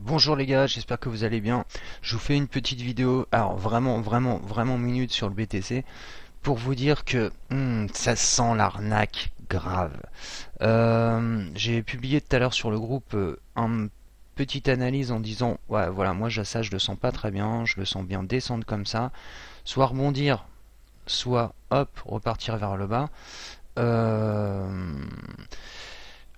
Bonjour les gars, j'espère que vous allez bien. Je vous fais une petite vidéo, alors vraiment minute sur le BTC, pour vous dire que ça sent l'arnaque grave. J'ai publié tout à l'heure sur le groupe une petite analyse en disant, ouais voilà, moi ça je le sens pas très bien, je le sens bien descendre comme ça, soit rebondir, soit hop, repartir vers le bas. Euh,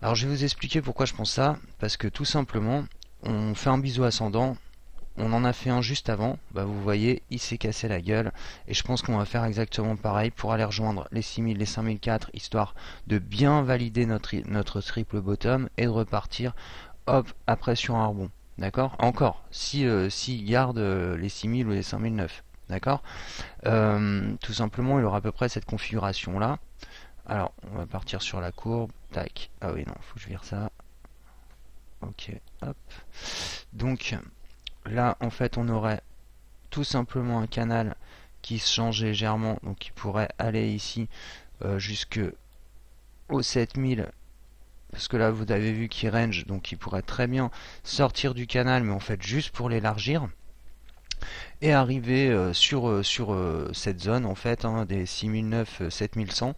alors je vais vous expliquer pourquoi je pense ça, parce que tout simplement, on fait un biseau ascendant, on en a fait un juste avant, bah vous voyez, il s'est cassé la gueule, et je pense qu'on va faire exactement pareil pour aller rejoindre les 6000, les 5004, histoire de bien valider notre triple bottom et de repartir, hop, après sur un rebond. D'accord. Encore, s'il garde les 6000 ou les 5009. D'accord. Tout simplement, il aura à peu près cette configuration là. Alors, on va partir sur la courbe. Tac. Ah oui, non, faut que je vire ça. Ok, hop. Donc, là, en fait, on aurait tout simplement un canal qui se change légèrement. Donc, qui pourrait aller ici jusque au 7000. Parce que là, vous avez vu qu'il range. Donc, il pourrait très bien sortir du canal, mais en fait, juste pour l'élargir. Et arriver sur cette zone, en fait, hein, des 6009, 7100.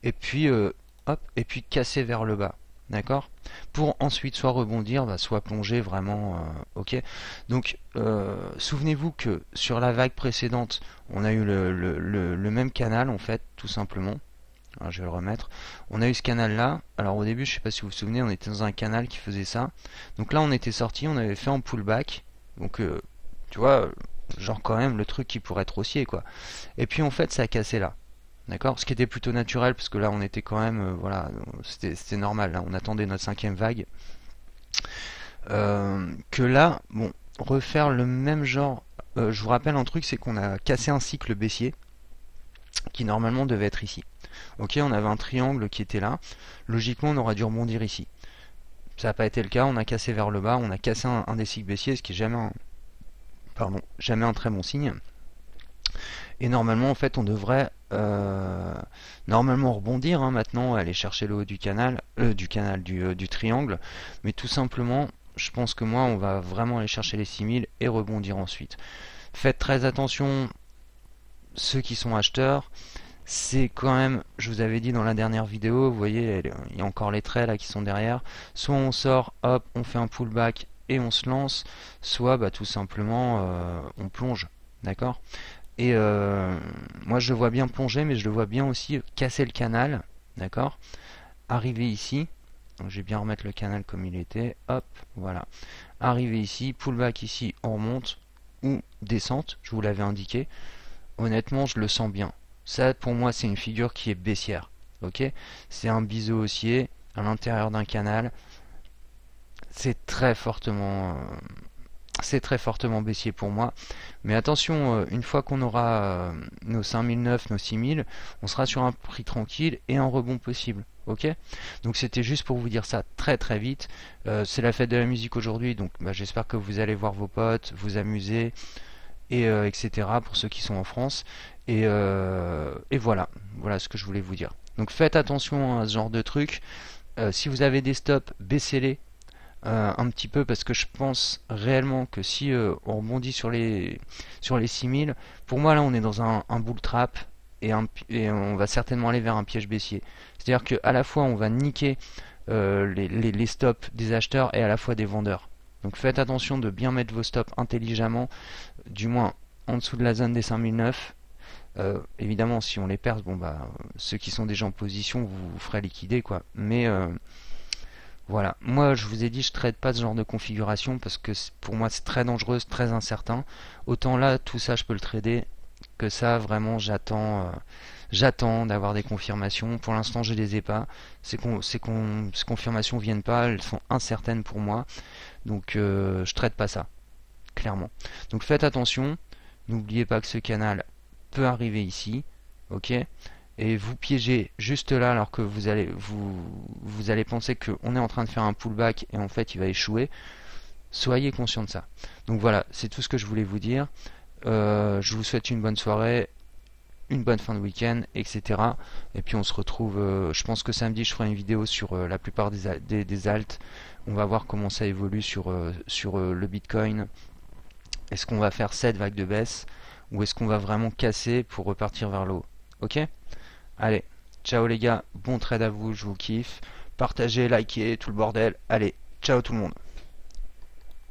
Et puis hop, et puis casser vers le bas, d'accord, pour ensuite soit rebondir, soit plonger vraiment, ok. Donc souvenez-vous que sur la vague précédente on a eu le même canal en fait, tout simplement. Alors, je vais le remettre. On a eu ce canal là. Alors au début, je sais pas si vous vous souvenez, on était dans un canal qui faisait ça. Donc là on était sorti, on avait fait un pullback. Donc tu vois, genre quand même le truc qui pourrait être haussier quoi. Et puis en fait ça a cassé là. D'accord. Ce qui était plutôt naturel parce que là on était quand même, voilà, c'était normal. Là, on attendait notre cinquième vague. Que là, bon, refaire le même genre. Je vous rappelle un truc, c'est qu'on a cassé un cycle baissier qui normalement devait être ici. Ok, on avait un triangle qui était là. Logiquement, on aurait dû rebondir ici. Ça n'a pas été le cas. On a cassé vers le bas. On a cassé un des cycles baissiers, ce qui est jamais un très bon signe. Et normalement, en fait, on devrait normalement rebondir, hein, maintenant, aller chercher le haut du triangle. Mais tout simplement, je pense que moi, on va vraiment aller chercher les 6000 et rebondir ensuite. Faites très attention, ceux qui sont acheteurs. C'est quand même, je vous avais dit dans la dernière vidéo, vous voyez, il y a encore les traits là qui sont derrière. Soit on sort, hop, on fait un pullback et on se lance, soit tout simplement on plonge. D'accord. Et moi je le vois bien plonger, mais je le vois bien aussi casser le canal, d'accord. Arriver ici, donc je vais bien remettre le canal comme il était, hop, voilà. Arriver ici, pullback ici, on remonte, ou descente, je vous l'avais indiqué. Honnêtement, je le sens bien. Ça, pour moi, c'est une figure qui est baissière, ok. C'est un biseau haussier à l'intérieur d'un canal. C'est très fortement baissier pour moi. Mais attention, une fois qu'on aura nos 5009, nos 6000, on sera sur un prix tranquille et un rebond possible. Ok. Donc c'était juste pour vous dire ça très vite. C'est la fête de la musique aujourd'hui, donc j'espère que vous allez voir vos potes, vous amuser, et etc. pour ceux qui sont en France. Et voilà ce que je voulais vous dire. Donc faites attention à ce genre de truc. Si vous avez des stops, baissez-les un petit peu, parce que je pense réellement que si on rebondit sur les 6000, pour moi là on est dans un bull trap, et on va certainement aller vers un piège baissier. C'est-à-dire qu'à la fois on va niquer les stops des acheteurs et à la fois des vendeurs. Donc faites attention de bien mettre vos stops intelligemment, du moins en dessous de la zone des 5009. Évidemment si on les perce, ceux qui sont déjà en position vous ferez liquider quoi. Mais voilà, moi je vous ai dit je traite pas ce genre de configuration parce que pour moi c'est très dangereux, très incertain. Autant là tout ça je peux le trader, que ça vraiment j'attends d'avoir des confirmations. Pour l'instant je les ai pas. Ces confirmations viennent pas, elles sont incertaines pour moi. Donc je traite pas ça, clairement. Donc faites attention, n'oubliez pas que ce canal peut arriver ici, ok, et vous piégez juste là alors que vous allez penser qu'on est en train de faire un pullback et en fait il va échouer. Soyez conscient de ça. Donc voilà, c'est tout ce que je voulais vous dire. Je vous souhaite une bonne soirée, une bonne fin de week-end, etc. Et puis on se retrouve, je pense que samedi je ferai une vidéo sur la plupart des alts. On va voir comment ça évolue sur le Bitcoin. Est-ce qu'on va faire 7 vagues de baisse ou est-ce qu'on va vraiment casser pour repartir vers le haut? Ok? Allez, ciao les gars, bon trade à vous, je vous kiffe. Partagez, likez, tout le bordel. Allez, ciao tout le monde.